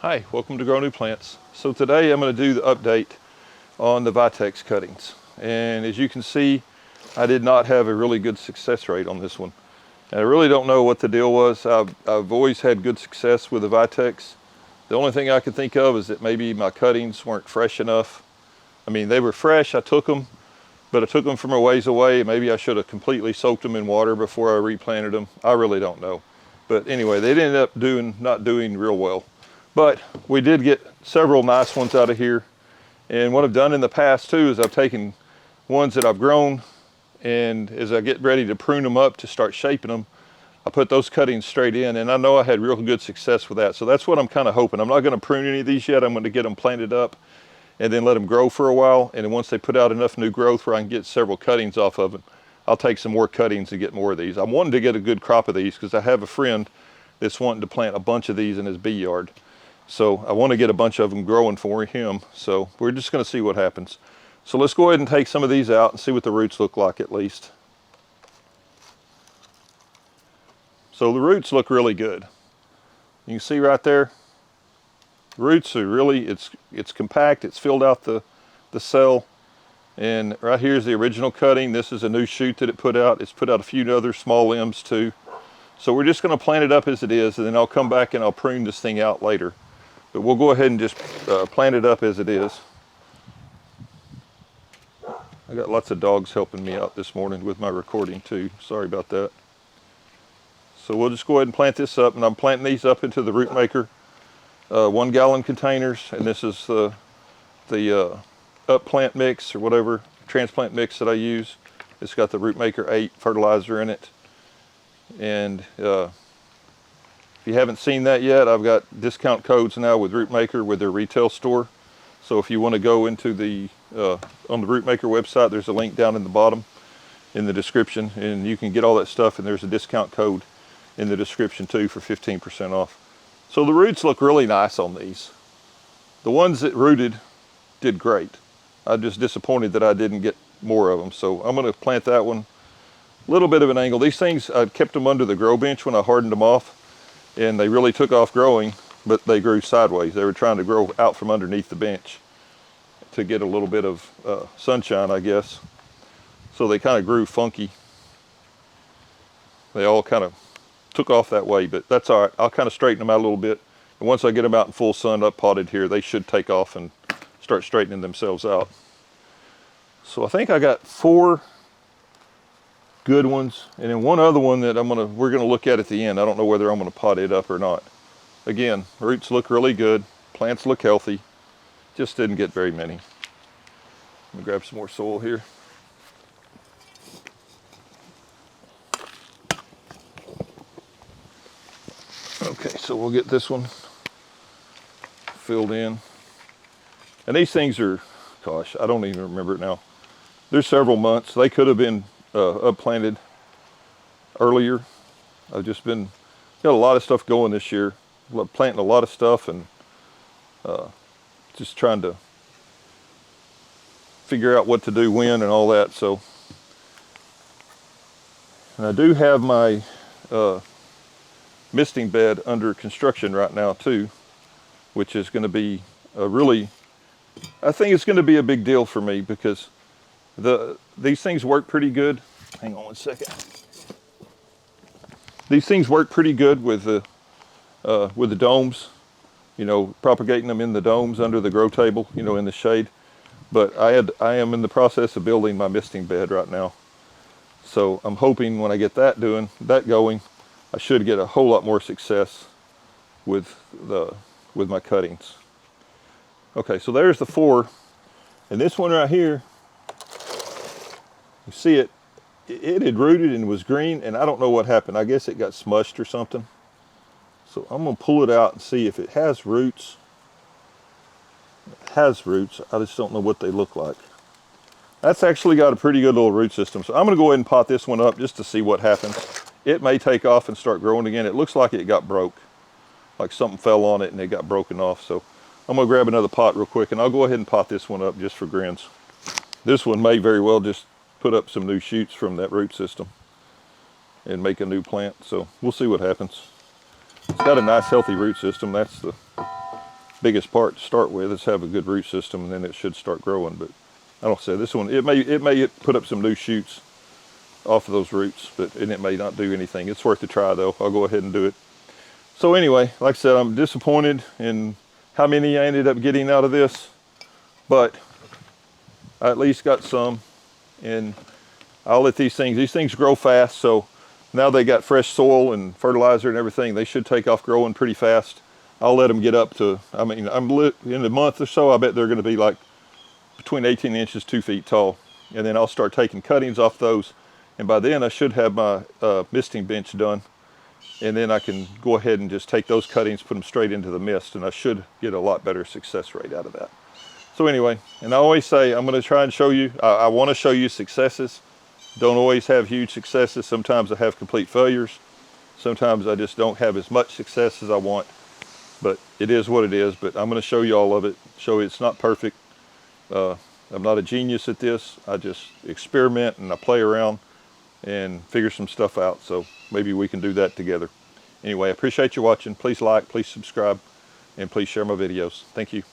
Hi, welcome to Grow New Plants. So today I'm going to do the update on the Vitex cuttings. And as you can see, I did not have a really good success rate on this one. And I really don't know what the deal was. I've always had good success with the Vitex. The only thing I could think of is that maybe my cuttings weren't fresh enough. I mean, they were fresh, I took them, but I took them from a ways away. Maybe I should have completely soaked them in water before I replanted them. I really don't know. But anyway, they ended up not doing real well. But we did get several nice ones out of here. And what I've done in the past too is I've taken ones that I've grown, and as I get ready to prune them up to start shaping them, I put those cuttings straight in, and I know I had real good success with that. So that's what I'm kind of hoping. I'm not going to prune any of these yet. I'm going to get them planted up and then let them grow for a while. And then once they put out enough new growth where I can get several cuttings off of them, I'll take some more cuttings and get more of these. I'm wanting to get a good crop of these because I have a friend that's wanting to plant a bunch of these in his bee yard. So I want to get a bunch of them growing for him. So we're just going to see what happens. So let's go ahead and take some of these out and see what the roots look like at least. So the roots look really good. You can see right there, the roots are really, it's compact, it's filled out the cell. And right here's the original cutting. This is a new shoot that it put out. It's put out a few other small limbs too. So we're just going to plant it up as it is, and then I'll come back and I'll prune this thing out later. But we'll go ahead and just plant it up as it is. I got lots of dogs helping me out this morning with my recording too. Sorry about that. So we'll just go ahead and plant this up, and I'm planting these up into the Rootmaker 1 gallon containers, and this is the up plant mix or whatever transplant mix that I use. It's got the Rootmaker 8 fertilizer in it. And if you haven't seen that yet, I've got discount codes now with Rootmaker with their retail store. So if you want to go into the on the Rootmaker website, there's a link down in the bottom in the description, and you can get all that stuff, and there's a discount code in the description too for 15% off. So the roots look really nice on these. The ones that rooted did great. I'm just disappointed that I didn't get more of them. So I'm going to plant that one. A little bit of an angle. These things, I kept them under the grow bench when I hardened them off, and they really took off growing, but they grew sideways. They were trying to grow out from underneath the bench to get a little bit of sunshine, I guess. So they kind of grew funky. They all kind of took off that way, but that's all right. I'll kind of straighten them out a little bit. And once I get them out in full sun, up potted here, they should take off and start straightening themselves out. So I think I got 4 good ones, and then one other one that we're gonna look at the end. I don't know whether I'm gonna pot it up or not. Again, roots look really good, plants look healthy, just didn't get very many. Let me grab some more soil here. Okay, so we'll get this one filled in. And these things are, gosh, I don't even remember it now. There's several months. They could have been upplanted earlier. I've just got a lot of stuff going this year, planting a lot of stuff, and just trying to figure out what to do when and all that. So, and I do have my misting bed under construction right now too, which is going to be I think it's going to be a big deal for me because these things work pretty good. Hang on one second. These things work pretty good with the domes, you know, propagating them in the domes under the grow table, you know, in the shade. But I am in the process of building my misting bed right now. So I'm hoping when I get that going, I should get a whole lot more success with my cuttings. Okay, so there's the 4. And this one right here, you see it had rooted and was green, and I don't know what happened. I guess it got smushed or something. So I'm gonna pull it out and see if it has roots. It has roots, I just don't know what they look like. That's actually got a pretty good little root system. So I'm gonna go ahead and pot this one up just to see what happens. It may take off and start growing again. It looks like it got broke, like something fell on it and it got broken off. So I'm gonna grab another pot real quick, and I'll go ahead and pot this one up just for grins. This one may very well just put up some new shoots from that root system and make a new plant. So we'll see what happens. It's got a nice healthy root system. That's biggest part to start with, is have a good root system, and then it should start growing. But I don't say this one, it may put up some new shoots off of those roots, and it may not do anything. It's worth a try though. I'll go ahead and do it. So anyway, like I said, I'm disappointed in how many I ended up getting out of this, but I at least got some, and I'll let these things grow fast. So now they got fresh soil and fertilizer and everything, they should take off growing pretty fast. I'll let them get up to, I mean, in a month or so, I bet they're going to be like between 18 inches, 2 feet tall. And then I'll start taking cuttings off those. And by then I should have my misting bench done. And then I can go ahead and just take those cuttings, put them straight into the mist, and I should get a lot better success rate out of that. So anyway, and I always say, I'm going to try and show you, I want to show you successes. Don't always have huge successes. Sometimes I have complete failures. Sometimes I just don't have as much success as I want. But it is what it is. But I'm going to show you all of it. Show you it's not perfect. I'm not a genius at this. I just experiment and I play around and figure some stuff out. So maybe we can do that together. Anyway, I appreciate you watching. Please like, please subscribe, and please share my videos. Thank you.